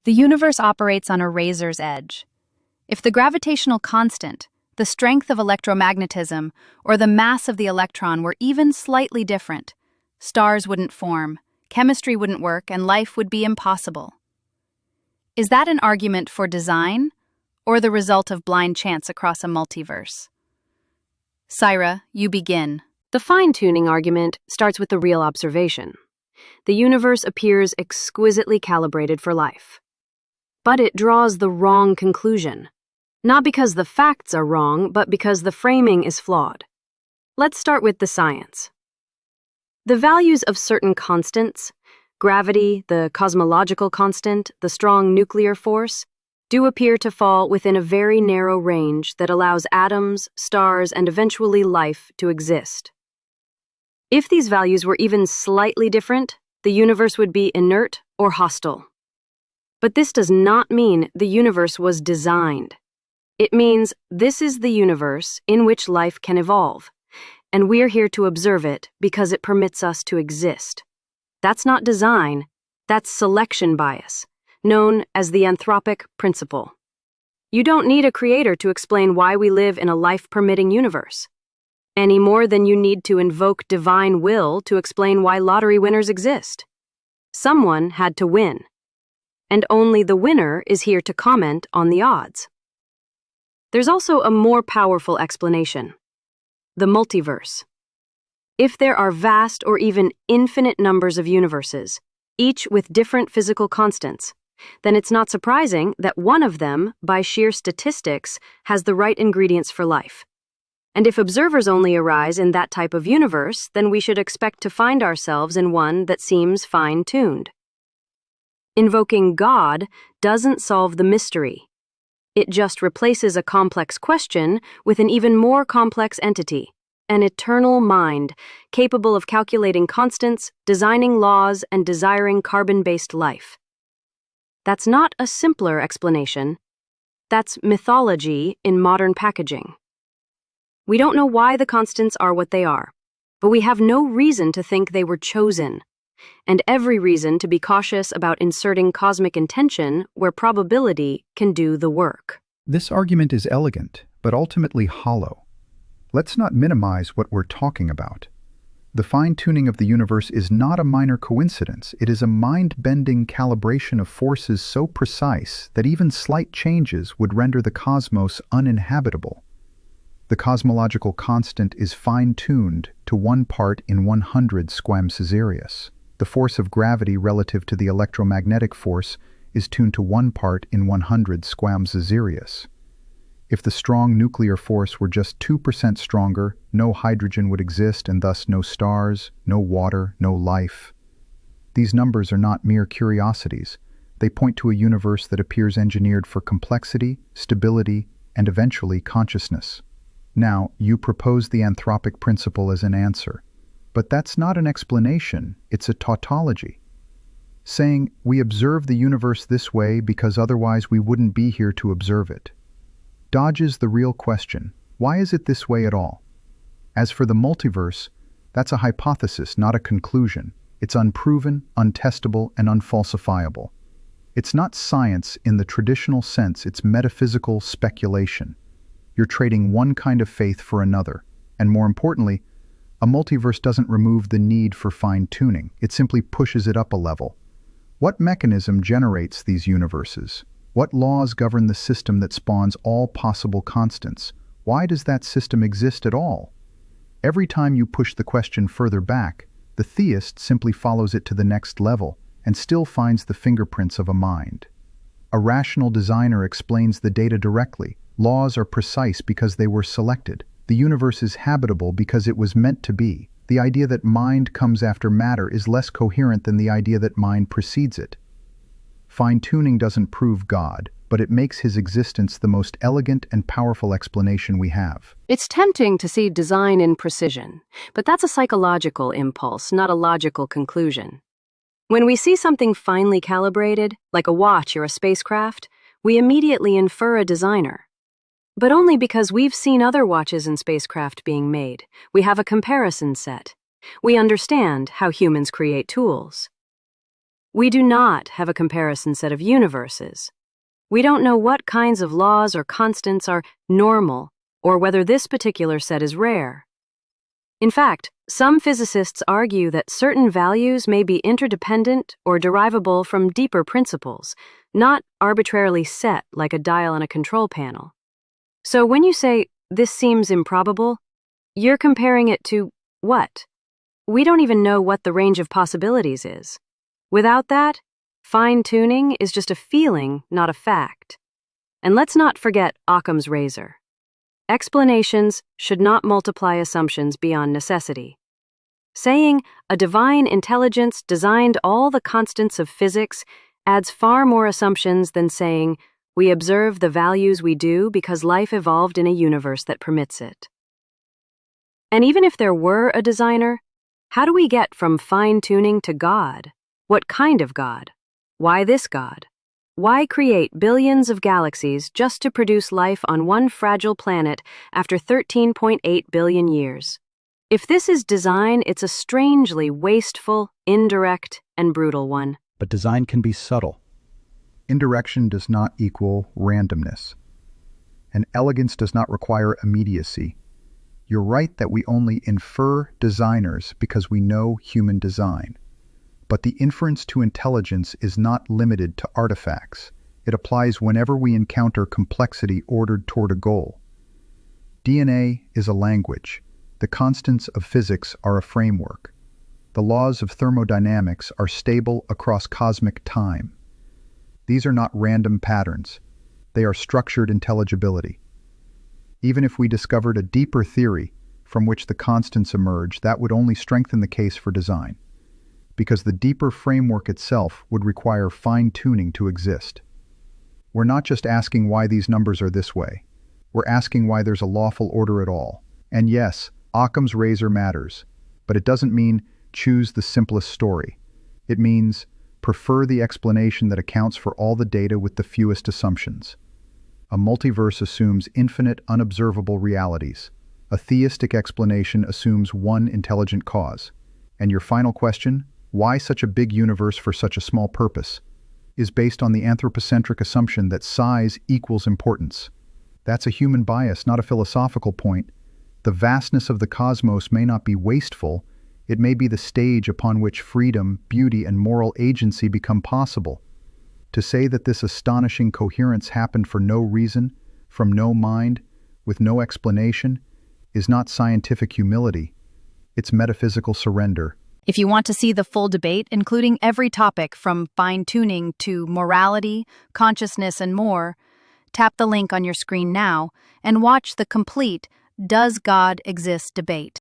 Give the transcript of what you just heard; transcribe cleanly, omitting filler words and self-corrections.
The universe operates on a razor's edge. If the gravitational constant, the strength of electromagnetism, or the mass of the electron were even slightly different, stars wouldn't form, chemistry wouldn't work, and life would be impossible. Is that an argument for design, or the result of blind chance across a multiverse? Syra, you begin. The fine-tuning argument starts with the real observation. The universe appears exquisitely calibrated for life. But it draws the wrong conclusion. Not because the facts are wrong, but because the framing is flawed. Let's start with the science. The values of certain constants, gravity, the cosmological constant, the strong nuclear force, do appear to fall within a very narrow range that allows atoms, stars, and eventually life to exist. If these values were even slightly different, the universe would be inert or hostile. But this does not mean the universe was designed. It means this is the universe in which life can evolve, and we're here to observe it because it permits us to exist. That's not design, that's selection bias, known as the anthropic principle. You don't need a creator to explain why we live in a life-permitting universe, any more than you need to invoke divine will to explain why lottery winners exist. Someone had to win, and only the winner is here to comment on the odds. There's also a more powerful explanation: the multiverse. If there are vast or even infinite numbers of universes, each with different physical constants, then it's not surprising that one of them, by sheer statistics, has the right ingredients for life. And if observers only arise in that type of universe, then we should expect to find ourselves in one that seems fine-tuned. Invoking God doesn't solve the mystery. It just replaces a complex question with an even more complex entity, an eternal mind capable of calculating constants, designing laws, and desiring carbon-based life. That's not a simpler explanation. That's mythology in modern packaging. We don't know why the constants are what they are, but we have no reason to think they were chosen, and every reason to be cautious about inserting cosmic intention where probability can do the work. This argument is elegant, but ultimately hollow. Let's not minimize what we're talking about. The fine-tuning of the universe is not a minor coincidence. It is a mind-bending calibration of forces so precise that even slight changes would render the cosmos uninhabitable. The cosmological constant is fine-tuned to 1 part in 100 squam Caesarius. The force of gravity relative to the electromagnetic force is tuned to 1 part in 100 squam Caesarius. If the strong nuclear force were just 2% stronger, no hydrogen would exist and thus no stars, no water, no life. These numbers are not mere curiosities. They point to a universe that appears engineered for complexity, stability, and eventually consciousness. Now, you propose the anthropic principle as an answer. But that's not an explanation, it's a tautology. Saying, we observe the universe this way because otherwise we wouldn't be here to observe it, dodges the real question: why is it this way at all? As for the multiverse, that's a hypothesis, not a conclusion. It's unproven, untestable, and unfalsifiable. It's not science in the traditional sense, it's metaphysical speculation. You're trading one kind of faith for another, and more importantly, a multiverse doesn't remove the need for fine-tuning, it simply pushes it up a level. What mechanism generates these universes? What laws govern the system that spawns all possible constants? Why does that system exist at all? Every time you push the question further back, the theist simply follows it to the next level and still finds the fingerprints of a mind. A rational designer explains the data directly. Laws are precise because they were selected. The universe is habitable because it was meant to be. The idea that mind comes after matter is less coherent than the idea that mind precedes it. Fine-tuning doesn't prove God, but it makes his existence the most elegant and powerful explanation we have. It's tempting to see design in precision, but that's a psychological impulse, not a logical conclusion. When we see something finely calibrated, like a watch or a spacecraft, we immediately infer a designer. But only because we've seen other watches and spacecraft being made. We have a comparison set. We understand how humans create tools. We do not have a comparison set of universes. We don't know what kinds of laws or constants are normal or whether this particular set is rare. In fact, some physicists argue that certain values may be interdependent or derivable from deeper principles, not arbitrarily set like a dial on a control panel. So when you say, "This seems improbable," you're comparing it to what? We don't even know what the range of possibilities is. Without that, fine-tuning is just a feeling, not a fact. And let's not forget Occam's razor. Explanations should not multiply assumptions beyond necessity. Saying a divine intelligence designed all the constants of physics adds far more assumptions than saying we observe the values we do because life evolved in a universe that permits it. And even if there were a designer, how do we get from fine-tuning to God? What kind of God? Why this God? Why create billions of galaxies just to produce life on one fragile planet after 13.8 billion years? If this is design, it's a strangely wasteful, indirect, and brutal one. But design can be subtle. Indirection does not equal randomness. And elegance does not require immediacy. You're right that we only infer designers because we know human design. But the inference to intelligence is not limited to artifacts. It applies whenever we encounter complexity ordered toward a goal. DNA is a language. The constants of physics are a framework. The laws of thermodynamics are stable across cosmic time. These are not random patterns. They are structured intelligibility. Even if we discovered a deeper theory from which the constants emerge, that would only strengthen the case for design, because the deeper framework itself would require fine-tuning to exist. We're not just asking why these numbers are this way. We're asking why there's a lawful order at all. And yes, Occam's razor matters, but it doesn't mean choose the simplest story. It means prefer the explanation that accounts for all the data with the fewest assumptions. A multiverse assumes infinite, unobservable realities. A theistic explanation assumes one intelligent cause. And your final question, why such a big universe for such a small purpose, is based on the anthropocentric assumption that size equals importance. That's a human bias, not a philosophical point. The vastness of the cosmos may not be wasteful, it may be the stage upon which freedom, beauty, and moral agency become possible. To say that this astonishing coherence happened for no reason, from no mind, with no explanation, is not scientific humility. It's metaphysical surrender. If you want to see the full debate, including every topic from fine-tuning to morality, consciousness, and more, tap the link on your screen now and watch the complete "Does God Exist" debate.